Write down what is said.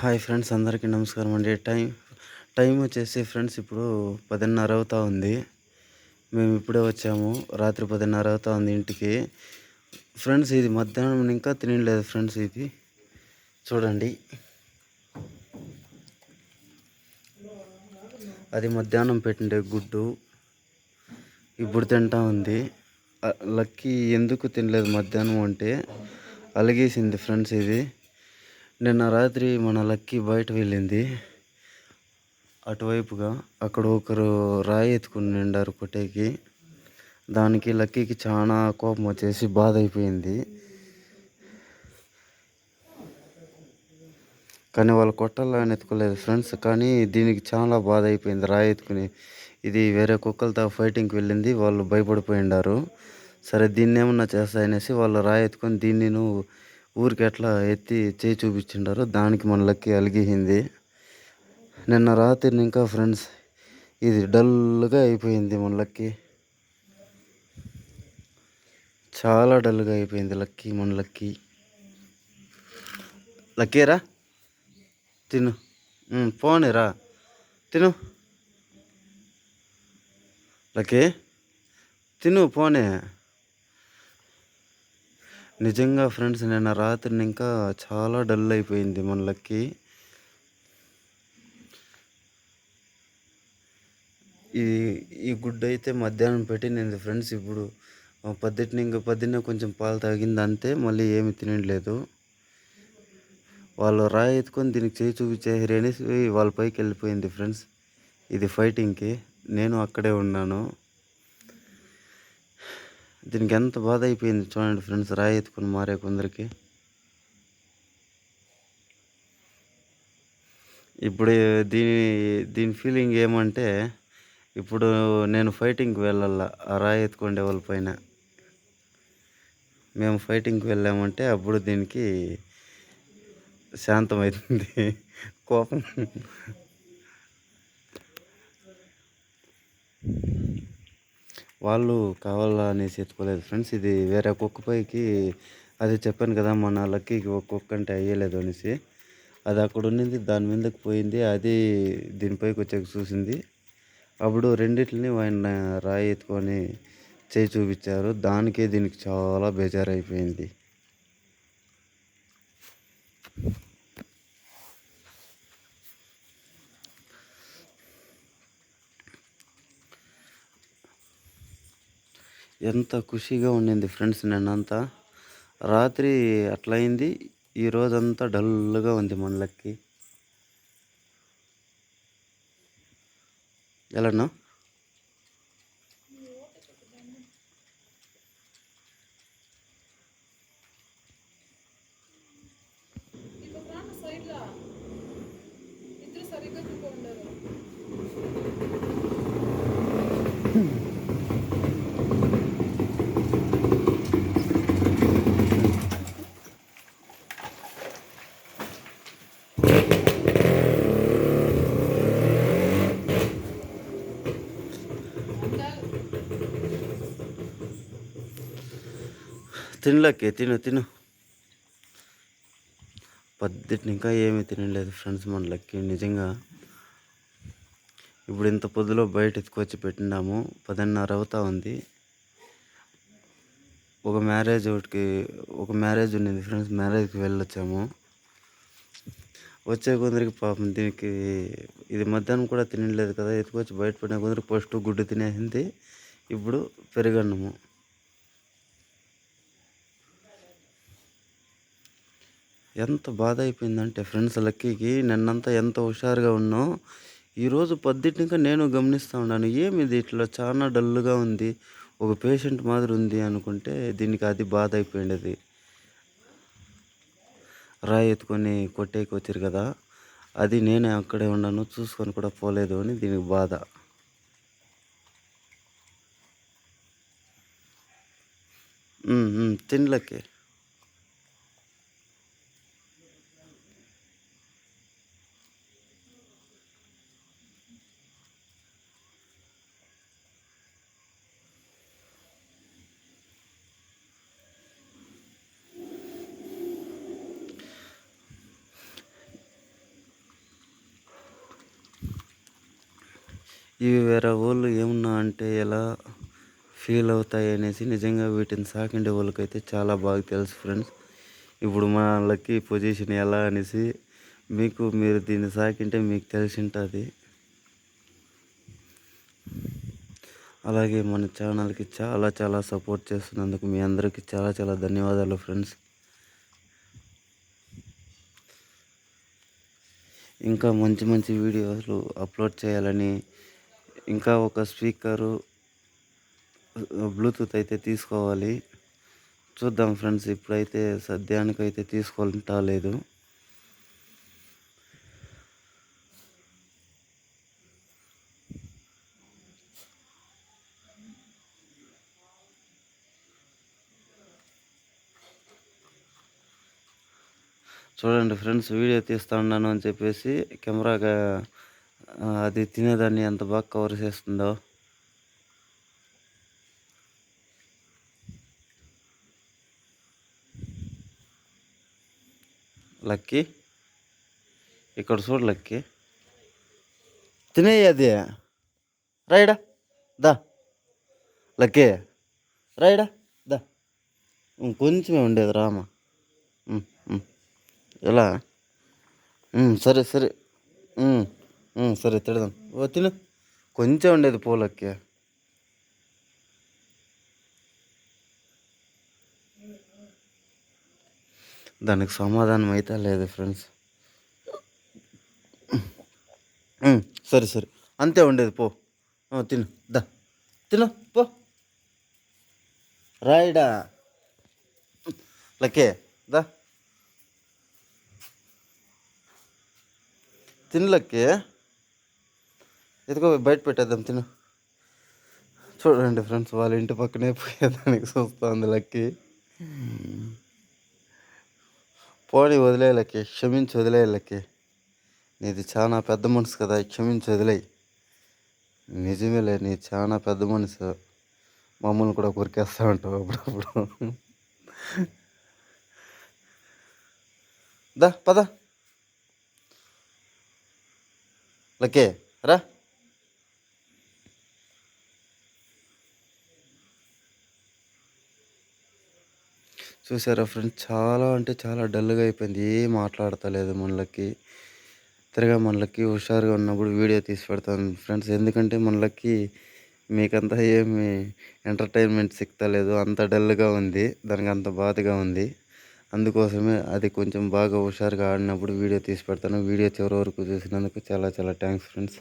Hi friends, అందరికీ నమస్కారం అండి. టైం వచ్చేసి ఫ్రెండ్స్ ఇప్పుడు 10:30 అవుతా ఉంది. మేము ఇప్పుడే వచ్చాము. రాత్రి 10:30 అవుతా ఉంది ఇంటికి. ఫ్రెండ్స్ ఇది మధ్యాహ్నం ఇంకా తినలేదు ఫ్రెండ్స్. ఇది చూడండి, అది మధ్యాహ్నం పెట్టిండే గుడ్డు ఇప్పుడు తింటా ఉంది. లక్కీ ఎందుకు తినలేదు మధ్యాహ్నం అంటే అలిగేసింది ఫ్రెండ్స్. ఇది నిన్న రాత్రి మన లక్కీ బయట వెళ్ళింది అటువైపుగా. అక్కడ ఒకరు రాయి ఎత్తుకుని నిండారు కొట్టేకి. దానికి లక్కీకి చాలా కోపం వచ్చేసి బాధ అయిపోయింది. కానీ వాళ్ళు కొట్టాలని ఎత్తుకోలేదు ఫ్రెండ్స్. కానీ దీనికి చాలా బాధ అయిపోయింది రాయి ఎత్తుకుని. ఇది వేరే కుక్కలతో ఫైటింగ్కి వెళ్ళింది. వాళ్ళు భయపడిపోయి ఉండారు. సరే దీన్ని ఏమన్నా చేస్తాయనేసి వాళ్ళు రాయి ఎత్తుకొని దీన్ని ఊరికి ఎట్లా ఎత్తి చేయి చూపించిండారు. దానికి మన లక్కీ అలిగిహింది. నిన్న రాత్రి ఇంకా ఫ్రెండ్స్ ఇది డల్గా అయిపోయింది మన లక్కీ. చాలా డల్గా అయిపోయింది మన లక్కీ. లక్కీరా తిను, పోనీరా తిను. లక్కీ తిను పోనీ. నిజంగా ఫ్రెండ్స్ నిన్న రాత్రి ఇంకా చాలా డల్ అయిపోయింది మన లక్కీ. ఈ గుడ్డు అయితే మధ్యాహ్నం పెట్టింది ఫ్రెండ్స్. ఇప్పుడు పొద్దున్నే కొంచెం పాలు తాగింది అంతే. మళ్ళీ ఏమి తినలేదు. వాళ్ళు రాయి ఎత్తుకొని దీనికి చేయి చూపించేసారు అనేసి వాళ్ళ పైకి వెళ్ళిపోయింది ఫ్రెండ్స్. ఇది ఫైటింగ్కి నేను అక్కడే ఉన్నాను. దీనికి ఎంత బాధ అయిపోయింది చూడండి ఫ్రెండ్స్, రాయి ఎత్తుకొని మారే కొందరికి. ఇప్పుడు దీని ఫీలింగ్ ఏమంటే, ఇప్పుడు నేను ఫైటింగ్కి వెళ్ళాల ఆ రాయి ఎత్తుకుండే వాళ్ళ పైన. మేము ఫైటింగ్కి వెళ్ళామంటే అప్పుడు దీనికి శాంతమవుతుంది కోపం. వాళ్ళు కావాలా అనేసి ఎత్తుకోలేదు ఫ్రెండ్స్. ఇది వేరే కుక్క పైకి, అది చెప్పాను కదా మన లక్కీకి ఒక కుక్క అంటే అయ్యలేదు అనేసి. అది అక్కడ ఉన్నింది, దాని మీదకి పోయింది. అది దీనిపైకి వచ్చాక చూసింది. అప్పుడు రెండిట్లని ఆయన రాయి ఎత్తుకొని చేయి చూపించారు. దానికే దీనికి చాలా బేజారైపోయింది. ఎంత ఖుషిగా ఉండింది ఫ్రెండ్స్ నిన్నంతా. రాత్రి అట్లయింది. ఈ రోజంతా డల్గా ఉంది మన లక్కీ. ఎలానా తినలేకే తిను. పొద్దుటిని ఇంకా ఏమీ తినలేదు ఫ్రెండ్స్ మన లక్కీ. నిజంగా ఇప్పుడు ఇంత పొద్దులో బయట ఎత్తుకొచ్చి పెట్టినాము. 10:30 అవుతా ఉంది. ఒక మ్యారేజ్ ఉండింది ఫ్రెండ్స్. మ్యారేజ్కి వెళ్ళొచ్చాము. వచ్చే కొందరికి పాపం దీనికి ఇది మధ్యాహ్నం కూడా తినలేదు కదా. ఎత్తుకొచ్చి బయట పడిన కొందరికి ఫస్ట్ గుడ్డు తినేసింది, ఇప్పుడు పెరుగన్నము. ఎంత బాధ అయిపోయిందంటే ఫ్రెండ్స్ లక్కీకి. నిన్నంతా ఎంత హుషారుగా ఉన్నాం, ఈరోజు పొద్దుటినిక నేను గమనిస్తూ ఉన్నాను. ఏమిది ఇట్లా చాలా డల్గా ఉంది, ఒక పేషెంట్ మాదిరి ఉంది అనుకుంటే దీనికి అది బాధ అయిపోయింది. రాయి ఎత్తుకొని కొట్టేకి వచ్చారు కదా, అది నేనే అక్కడే ఉన్నాను చూసుకొని కూడా పోలేదు అని దీనికి బాధ. తినలేకే ఇవి వేరే వాళ్ళు ఏమన్నా అంటే ఎలా ఫీల్ అవుతాయి అనేసి నిజంగా వీటిని సాకిండే వాళ్ళకైతే చాలా బాగా తెలుసు ఫ్రెండ్స్. ఇప్పుడు మా లక్కీ పొజిషన్ ఎలా అనేసి మీరు దీన్ని సాకింటే మీకు తెలిసి ఉంటుంది. అలాగే మన ఛానల్కి చాలా చాలా సపోర్ట్ చేస్తున్నందుకు మీ అందరికీ చాలా చాలా ధన్యవాదాలు ఫ్రెండ్స్. ఇంకా మంచి మంచి వీడియోలు అప్లోడ్ చేయాలని, ఇంకా ఒక స్పీకరు బ్లూటూత్ అయితే తీసుకోవాలి. చూద్దాం ఫ్రెండ్స్, ఇప్పుడైతే సద్యానికైతే తీసుకోవాలంటా లేదు. చూడండి ఫ్రెండ్స్, వీడియో తీస్తా ఉన్నాను అని చెప్పేసి కెమెరాగా అది తినేదాన్ని ఎంత బాగా కవర్ చేస్తుందో. లక్కీ ఇక్కడ చూడు లక్కీ, తినేయి అది. రైడా దా లక్కీ, రైడా దా. కొంచెమే ఉండేది రామా. ఎలా సరే సరే సరే తిడదాం. ఓ తిను, కొంచెం ఉండేది పూలకి. దానికి సమాధానం అయితే లేదు ఫ్రెండ్స్. సరే సరే, అంతే ఉండేది పో. తిను దా, తిను పో. రాయిడా లక్కే దా, తిను లక్కే. ఎదుగో బయట పెట్టేద్దాం, తిను. చూడండి ఫ్రెండ్స్, వాళ్ళ ఇంటి పక్కనే పోయేదానికి చూస్తుంది లక్కీ. పోనీ వదిలేయలకి, క్షమించి వదిలేయలకి. నీది చాలా పెద్ద మనసు కదా, క్షమించి వదిలేయి. నిజమేలే, నీ చాలా పెద్ద మనసు. మమ్మల్ని కూడా కొరికేస్తూ ఉంటావు అప్పుడప్పుడు. దా పద లక్కే, రా. చూసారా ఫ్రెండ్స్, చాలా అంటే చాలా డల్గా అయిపోయింది. ఏం మాట్లాడతలేదు మనలకి. తిరగా మనలకి హుషారుగా ఉన్నప్పుడు వీడియో తీసి పెడతాను ఫ్రెండ్స్. ఎందుకంటే మనలకి మీకంతా ఏమి ఎంటర్టైన్మెంట్ సిక్తలేదు, అంత డల్గా ఉంది, దానికి అంత బాధగా ఉంది. అందుకోసమే అది కొంచెం బాగా హుషారుగా ఆడినప్పుడు వీడియో తీసి పెడతాను. వీడియో చివరి వరకు చూసినందుకు చాలా చాలా థ్యాంక్స్ ఫ్రెండ్స్.